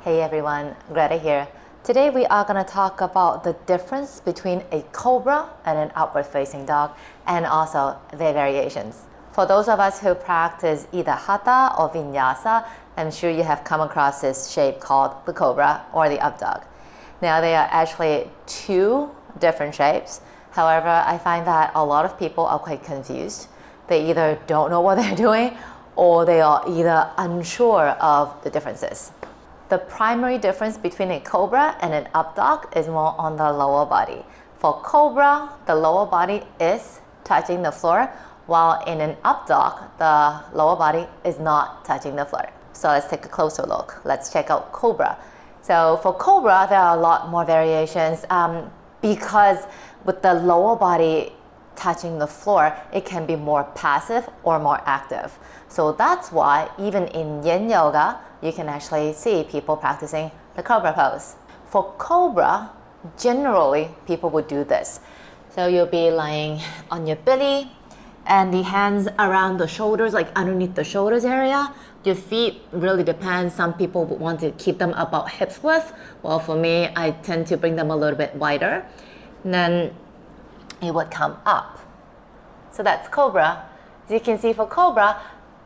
Hey everyone, Greta here. Today we are going to talk about the difference between a cobra and an outward facing dog and also their variations. For those of us who practice either hatha or vinyasa, I'm sure you have come across this shape called the cobra or the up dog. Now they are actually two different shapes. However, I find that a lot of people are quite confused. They either don't know what they're doing or they are either unsure of the differences. The primary difference between a cobra and an up dog is more on the lower body. For cobra, the lower body is touching the floor, while in an up dog, the lower body is not touching the floor. So let's take a closer look. Let's check out cobra. So for cobra, there are a lot more variations because with the lower body touching the floor, it can be more passive or more active. So that's why even in yin yoga, you can actually see people practicing the cobra pose. For cobra, generally people would do this. So you'll be lying on your belly and the hands around the shoulders, like underneath the shoulders area. Your feet really depends. Some people would want to keep them about hips width. Well, for me, I tend to bring them a little bit wider. And then it would come up. So that's cobra. As you can see for cobra,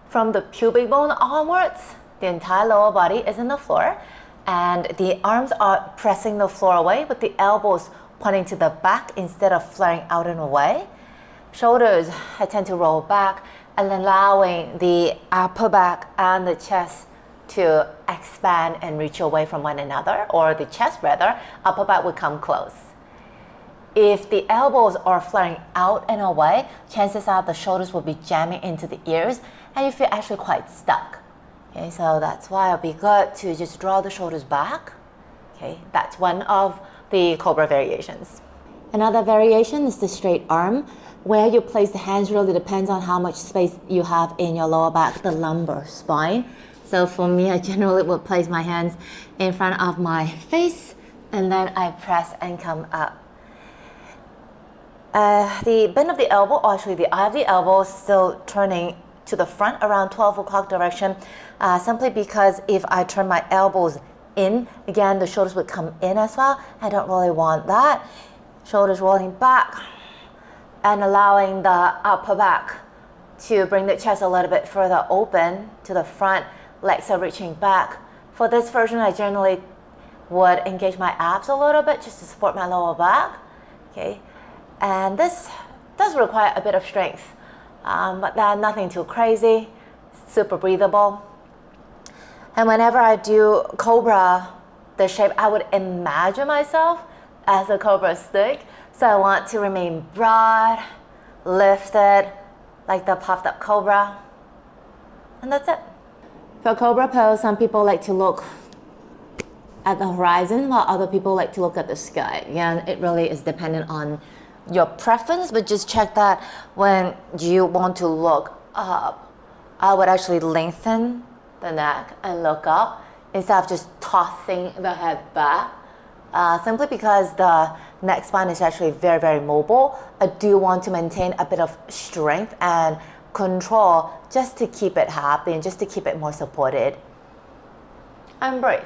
from the pubic bone onwards, the entire lower body is in the floor and the arms are pressing the floor away with the elbows pointing to the back instead of flaring out and away. Shoulders, I tend to roll back and allowing the upper back and the chest to expand and reach away from one another, or the chest rather, upper back would come close. If the elbows are flaring out and away, chances are the shoulders will be jamming into the ears and you feel actually quite stuck. Okay, so that's why it'll be good to just draw the shoulders back. Okay, that's one of the cobra variations. Another variation is the straight arm. Where you place the hands really depends on how much space you have in your lower back, the lumbar spine. So for me, I generally would place my hands in front of my face and then I press and come up. The bend of the elbow, or actually the eye of the elbow, is still turning to the front around 12 o'clock direction, simply because if I turn my elbows in, again, the shoulders would come in as well. I don't really want that. Shoulders rolling back and allowing the upper back to bring the chest a little bit further open to the front. Legs are reaching back. For this version, I generally would engage my abs a little bit just to support my lower back. Okay. And this does require a bit of strength, but nothing too crazy, super breathable. And whenever I do cobra, the shape, I would imagine myself as a cobra stick. So I want to remain broad, lifted, like the puffed up cobra. And that's it. For cobra pose, some people like to look at the horizon, while other people like to look at the sky. Again, it really is dependent on your preference, but just check that when you want to look up, I would actually lengthen the neck and look up instead of just tossing the head back, simply because the neck spine is actually very, very mobile. I do want to maintain a bit of strength and control just to keep it happy and just to keep it more supported. And breathe.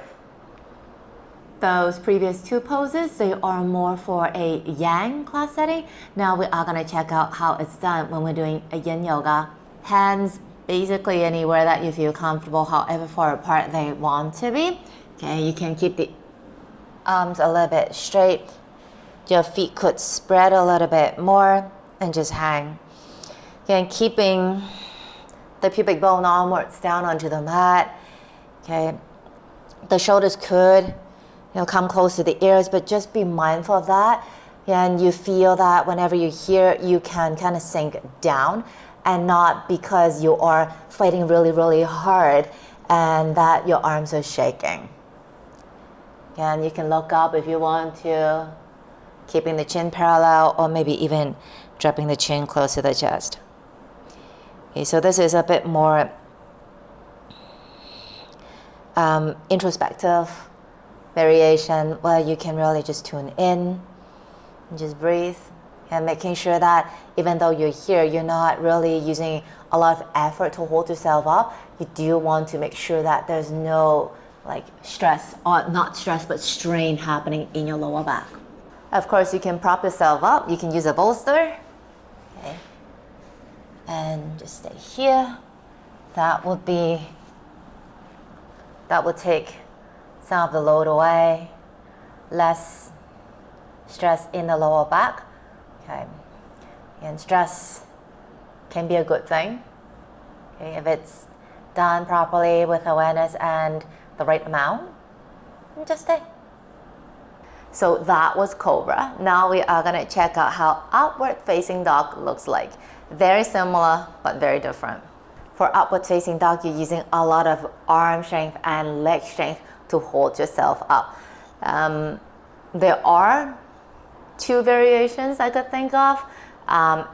Those previous two poses, they are more for a yang class setting. Now we are going to check out how it's done when we're doing a yin yoga. Hands basically anywhere that you feel comfortable, however far apart they want to be. Okay, you can keep the arms a little bit straight. Your feet could spread a little bit more and just hang. Again, keeping the pubic bone onwards down onto the mat. Okay, the shoulders could come close to the ears, but just be mindful of that. And you feel that whenever you're here, you can kind of sink down and not because you are fighting really, really hard and that your arms are shaking. And you can look up if you want to, keeping the chin parallel or maybe even dropping the chin close to the chest. Okay, so this is a bit more introspective variation where you can really just tune in and just breathe and making sure that even though you're here, you're not really using a lot of effort to hold yourself up. You do want to make sure that there's no like stress, or not stress, but strain happening in your lower back. Of course, you can prop yourself up. You can use a bolster. Okay. And just stay here. That would take some of the load away. Less stress in the lower back. Okay. And stress can be a good thing. Okay, if it's done properly with awareness and the right amount, just stay. So that was COBRA. Now we are going to check out how upward facing dog looks like. Very similar, but very different. For upward facing dog, you're using a lot of arm strength and leg strength to hold yourself up. There are two variations I could think of.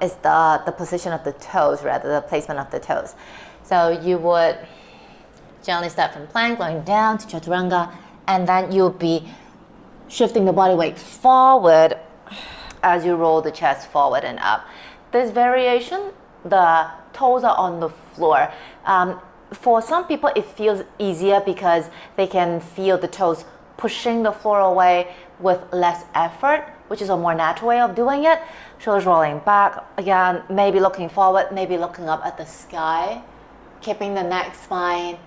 Is the position of the toes, rather the placement of the toes. So you would gently start from plank, going down to chaturanga, and then you'll be shifting the body weight forward as you roll the chest forward and up. This variation, the toes are on the floor. For some people, it feels easier because they can feel the toes pushing the floor away with less effort, which is a more natural way of doing it. Shoulders rolling back, again, maybe looking forward, maybe looking up at the sky, keeping the neck spine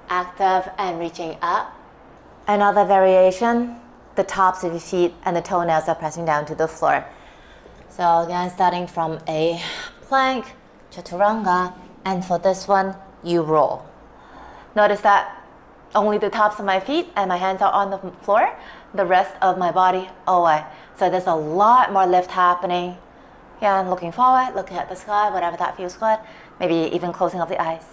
active and reaching up. Another variation, the tops of your feet and the toenails are pressing down to the floor. So again, starting from a plank, chaturanga, and for this one, you roll. Notice that only the tops of my feet and my hands are on the floor, the rest of my body away. So there's a lot more lift happening. Again, looking forward, looking at the sky, whatever that feels good, maybe even closing up the eyes.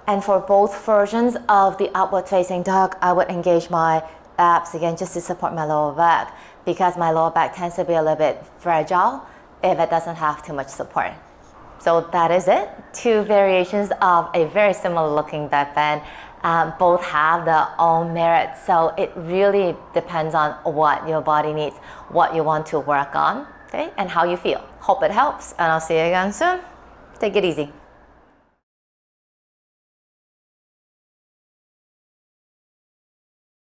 And for both versions of the upward facing dog, I would engage my abs again just to support my lower back, because my lower back tends to be a little bit fragile if it doesn't have too much support. So that is it. Two variations of a very similar looking dead bend. Both have their own merits, so it really depends on what your body needs, what you want to work on, okay, and how you feel. Hope it helps, and I'll see you again soon. Take it easy.